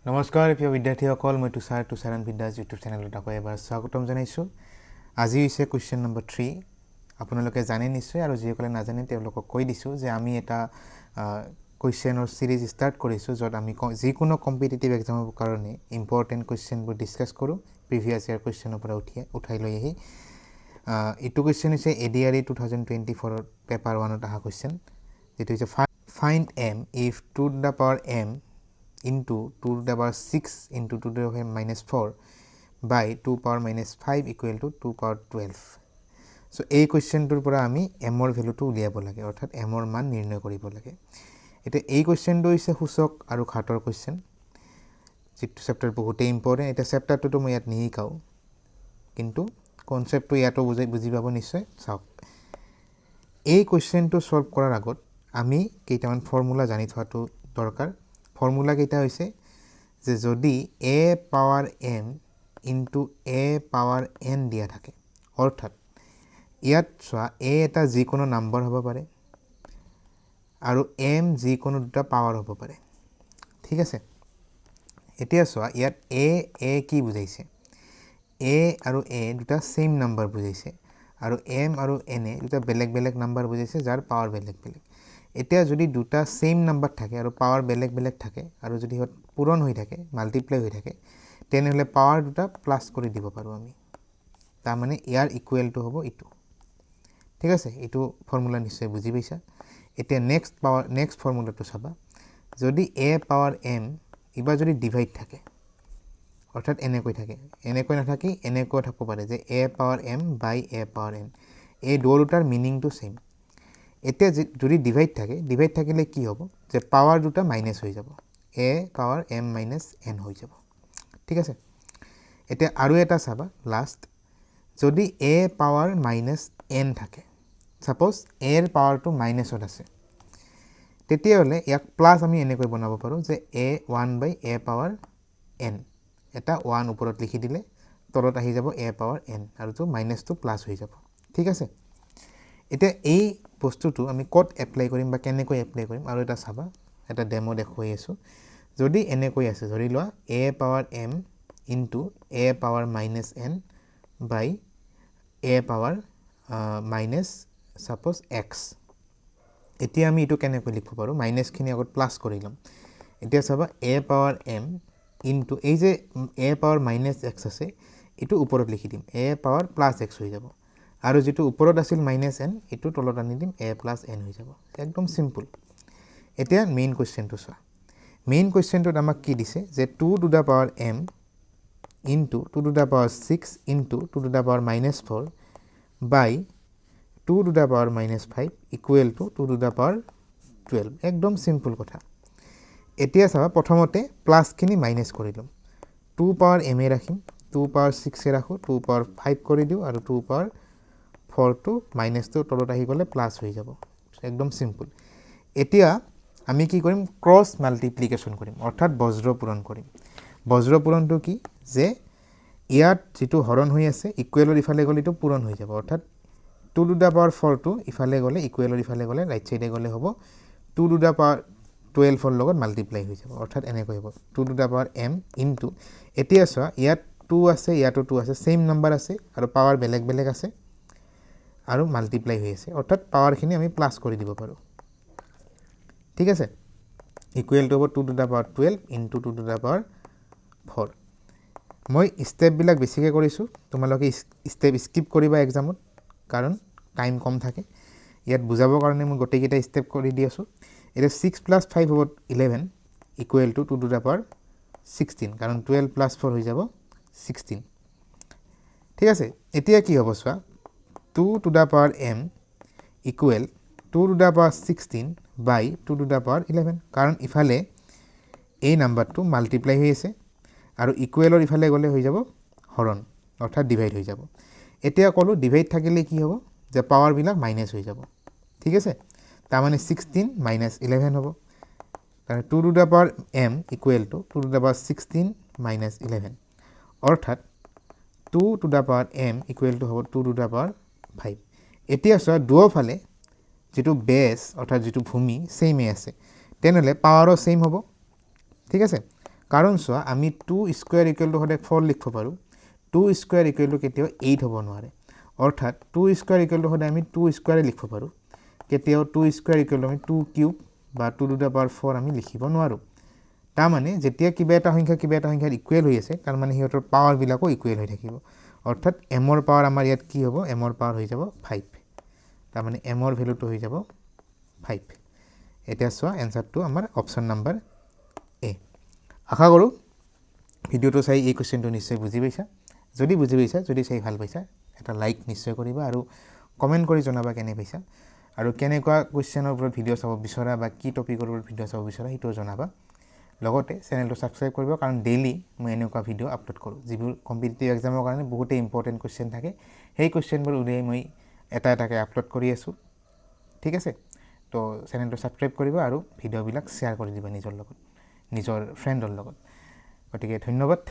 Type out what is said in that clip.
নমস্কাৰ প্ৰিয় বিদ্যাৰ্থীসকল মই তুষাৰ ৰানভীৰ ইউটিউব চেনেলত আকৌ এবাৰ স্বাগতম জনাইছোঁ। আজি হৈছে কুৱেশ্যন নম্বৰ 3। আপোনালোকে জানে নিশ্চয়, আৰু যিসকলে নাজানে তেওঁলোকক কৈ দিছোঁ যে আমি এটা কুৱেশ্যনৰ সিৰিজ ষ্টাৰ্ট কৰিছোঁ য'ত আমি যিকোনো কম্পিটিটিভ এক্সামৰ কাৰণে ইম্পৰ্টেণ্ট কুৱেশ্যনবোৰ ডিছকাছ কৰোঁ, প্ৰিভিয়াছ ইয়াৰ কুৱেশ্যনৰ পৰা উঠাই লৈ আহি। এইটো কুৱেশ্যন হৈছে ADRE 2024 পেপাৰ 1ত অহা কুৱেশ্যন, যিটো হৈছে find m if 2 to the power m into 2 to the power 6 into 2 to the power minus 4 by 2 power minus 5 equal to 2 power 12. So এই কুৱেশ্যনটোৰ পৰা আমি m ৰ ভ্যালুটো উলিয়াব লাগে, অৰ্থাৎ m ৰ মান নিৰ্ণয় কৰিব লাগে। এটা এই কুৱেশ্যনটো হৈছে সূচক আৰু ঘাতৰ কুৱেশ্যন, যিটো চেপ্টাৰ বহুতেই ইম্পৰ্টেণ্ট। এটা চেপ্টাৰটো মই ইয়াত নিশিকাওঁ, কিন্তু কনচেপ্টটো ইয়াতো বুজি পাব নিশ্চয়। চাওক, এই কুৱেশ্যনটো সলভ কৰাৰ আগত আমি কেইটামান ফৰ্মুলা জানি থোৱাটো দৰকাৰ। ফৰ্মুলা কেইটা হৈছে যে যদি a power m into a power n দিয়া থাকে, অৰ্থাৎ ইয়াত চোৱা a এটা যিকোনো নাম্বাৰ হ'ব পাৰে আৰু m যিকোনো দুটা পাৱাৰ হ'ব পাৰে, ঠিক আছে। এতিয়া চোৱা ইয়াত a কি বুজাইছে, a আৰু a দুটা সেম নাম্বাৰ বুজাইছে, আৰু m আৰু n দুটা বেলেগ বেলেগ নাম্বাৰ বুজাইছে যাৰ পাৱাৰ বেলেগ বেলেগ। এতিয়া যদি দুটা সেম নাম্বাৰ থাকে আৰু পাৱাৰ বেলেগ বেলেগ থাকে, আৰু যদি হত পূৰণ হৈ থাকে, মাল্টিপ্লাই হৈ থাকে, তেনেহ'লে পাৱাৰ দুটা প্লাছ কৰি দিব পাৰোঁ আমি। তাৰমানে ইয়াৰ ইকুৱেলটো হ'ব ইটো, ঠিক আছে। এইটো ফৰ্মুলা নিশ্চয় বুজি পাইছা। এতিয়া নেক্সট ফৰ্মুলাটো চাবা, যদি a পাৱাৰ m এবাৰ যদি ডিভাইড থাকে, অৰ্থাৎ এনেকৈ থাকে, এনেকৈ নাথাকি এনেকৈ থাকিব পাৰে যে a power m by a power n, এই দুটাৰ মিনিংটো সেম। এতিয়া যদি ডিভাইড থাকিলে কি হ'ব, যে পাৱাৰ দুটা মাইনাছ হৈ যাব, a power m minus n হৈ যাব, ঠিক আছে। এতিয়া আৰু এটা চাবা লাষ্ট, যদি a পাৱাৰ মাইনাছ n থাকে, সাপোজ a ৰ পাৱাৰটো মাইনাছত আছে, তেতিয়াহ'লে ইয়াক প্লাছ আমি এনেকৈ বনাব পাৰোঁ যে a 1 by a power n, এটা 1 ওপৰত লিখি দিলে তলত আহি যাব a পাৱাৰ n, আৰু তো মাইনাছটো প্লাছ হৈ যাব, ঠিক আছে। এতিয়া এই বস্তুটো আমি ক'ত এপ্লাই কৰিম বা কেনেকৈ এপ্লাই কৰিম আৰু এটা চাবা, এটা ডেমো দেখুৱাই আছোঁ। যদি এনেকৈ আছে, ধৰি লোৱা a power m into a power minus n by a power minus suppose x। এতিয়া আমি এইটো কেনেকৈ লিখিব পাৰোঁ, মাইনাছখিনি আগত প্লাছ কৰি ল'ম। এতিয়া চাবা a পাৱাৰ m ইনটু এই যে a পাৱাৰ মাইনাছ x আছে, এইটো ওপৰত লিখি দিম, a পাৱাৰ প্লাছ x হৈ যাব, আৰু যিটো ওপৰত আছিল মাইনাছ n, এইটো তলত আনি দিম, a প্লাছ n হৈ যাব। একদম চিম্পল। এতিয়া মেইন কুৱেশ্যনটো চোৱা। মেইন কুৱেশ্যনটোত আমাক কি দিছে, যে 2 to the power m into 2 to the power 6 into 2 to the power minus 4 by 2 to the power minus 5 equal to 2 to the power 12। একদম চিম্পল কথা। এতিয়া চাবা, প্ৰথমতে প্লাছখিনি মাইনাছ কৰি ল'ম, 2 পাৱাৰ m ৰাখিম, 2 পাৱাৰ 6 ৰাখোঁ, 2 পাৱাৰ 5 কৰি দিওঁ, আৰু 2 পাৱাৰ 4টো মাইনাছটো তলত আহি গ'লে প্লাছ হৈ যাব। একদম চিম্পল। এতিয়া আমি কি কৰিম, ক্ৰছ মাল্টিপ্লিকেশ্যন কৰিম, অৰ্থাৎ বজ্ৰ পূৰণ কৰিম। বজ্ৰ পূৰণটো কি, যে ইয়াত যিটো হৰণ হৈ আছে, ইকুৱেলৰ ইফালে গ'লে এইটো পূৰণ হৈ যাব, অৰ্থাৎ 2 টু দ্য পাৱাৰ 4টো ইফালে গ'লে, ইকুৱেলৰ ইফালে গ'লে, ৰাইট চাইডে গ'লে হ'ব 2 টু দ্য পাৱাৰ 12ৰ লগত মাল্টিপ্লাই হৈ যাব, অৰ্থাৎ এনেকৈ হ'ব 2 to the power m into, এতিয়া চোৱা ইয়াত 2 আছে, ইয়াতো 2 আছে, ছেইম নাম্বাৰ আছে, আৰু পাৱাৰ বেলেগ বেলেগ আছে, আৰু মাল্টিপ্লাই হৈ আছে, অৰ্থাৎ পাৱাৰখিনি আমি প্লাছ কৰি দিব পাৰোঁ, ঠিক আছে। ইকুৱেল টু হ'ব 2 to the power 12 into 2 to the power 4। মই ষ্টেপবিলাক বেছিকৈ কৰিছোঁ, তোমালোকে ষ্টেপ স্কিপ কৰিবা এক্সামত, কাৰণ টাইম কম থাকে। ইয়াত বুজাবৰ কাৰণে মই গোটেইকেইটা ষ্টেপ কৰি দি আছোঁ। এতিয়া 6 প্লাছ 5 হ'ব 11 equal to 2 to the power 16, কাৰণ 12 প্লাছ 4 হৈ যাব 16, ঠিক আছে। এতিয়া কি হ'ব চোৱা, 2 to the power m equal 2 to the power 16 by 2 to the power 11, কাৰণ ইফালে এই নাম্বাৰটো মাল্টিপ্লাই হৈ আছে, আৰু ইকুৱেলৰ ইফালে গ'লে হৈ যাব হৰণ, অৰ্থাৎ ডিভাইড হৈ যাব। এতিয়া ক'লোঁ ডিভাইড থাকিলে কি হ'ব, যে পাৱাৰবিলাক মাইনাছ হৈ যাব, ঠিক আছে। তাৰমানে 16 মাইনাছ 11 হ'ব, কাৰণ 2 to the power m equal to 2 to the power 16 minus 11, অৰ্থাৎ 2 to the power m equal to হ'ব 2 টু দ্য পাৱাৰ 5। এতিয়া চোৱা, দুয়োফালে যিটো বেছ, অৰ্থাৎ যিটো ভূমি ছেইমে আছে, তেনেহ'লে পাৱাৰো ছেইম হ'ব, ঠিক আছে। কাৰণ চোৱা আমি 2 স্কয়াৰ ইকুৱেল টু সদায় 4 লিখিব পাৰোঁ 2 স্কয়াৰ ইকুৱেল টু কেতিয়াও 8 হ'ব নোৱাৰে অৰ্থাৎ 2 স্কয়াৰ ইকুৱেল টু সদায় আমি 2 স্কয়াৰ লিখিব পাৰোঁ কেতিয়াও 2 স্কয়াৰ ইকুৱেল টু আমি 2 কিউব বা 2 টু দা পাৱাৰ 4 আমি লিখিব নোৱাৰোঁ তাৰ মানে যেতিয়া কিবা এটা সংখ্যাৰ ইকুৱেল হৈ আছে তাৰ মানে হিহঁতৰ পাৱাৰ বিলাকো ইকুৱেল হৈ থাকিব অৰ্থাৎ m ৰ পাৱাৰ আমাৰ ইয়াত কি হ'ব m ৰ পাৱাৰ হৈ যাব 5 তাৰ মানে m ৰ ভ্যালুটো হৈ যাব 5 এটা চোৱা এনসাৰটো আমাৰ অপচন নাম্বাৰ এ আশা কৰোঁ ভিডিওটো চাই এই কোৱেশ্চনটো নিশ্চয় বুজি পাইছা যদি বুজি পাইছা যদি চাই ভাল পাইছা এটা লাইক নিশ্চয় কৰিবা আৰু কমেন্ট কৰি জনাবা কেনে পাইছা আৰু কেনেকুৱা কোৱেশ্চনৰ ওপৰত ভিডিও চাব বিচৰা বা কি টপিকৰ ওপৰত ভিডিও চাব বিচৰা হিটো জনাবা লগতে চেনেলটো সাবস্ক্ৰাইব কৰিব কাৰণ ডেইলি মই এনেকুৱা ভিডিও আপলোড কৰোঁ যিবোৰ কম্পিটিটিভ এক্সামৰ কাৰণে বহুতে ইম্পৰ্টেন্ট কোৱেশ্চন থাকে সেই কোৱেশ্চনবোৰ উলিয়াই মই এটা এটাকে আপলোড কৰি আছো ঠিক আছে তো চেনেলটো সাবস্ক্ৰাইব কৰিবা আৰু ভিডিওবিলাক শ্বেয়াৰ কৰি দিবা নিজৰ লগত নিজৰ ফ্ৰেণ্ডৰ লগত গতিকে ধন্যবাদ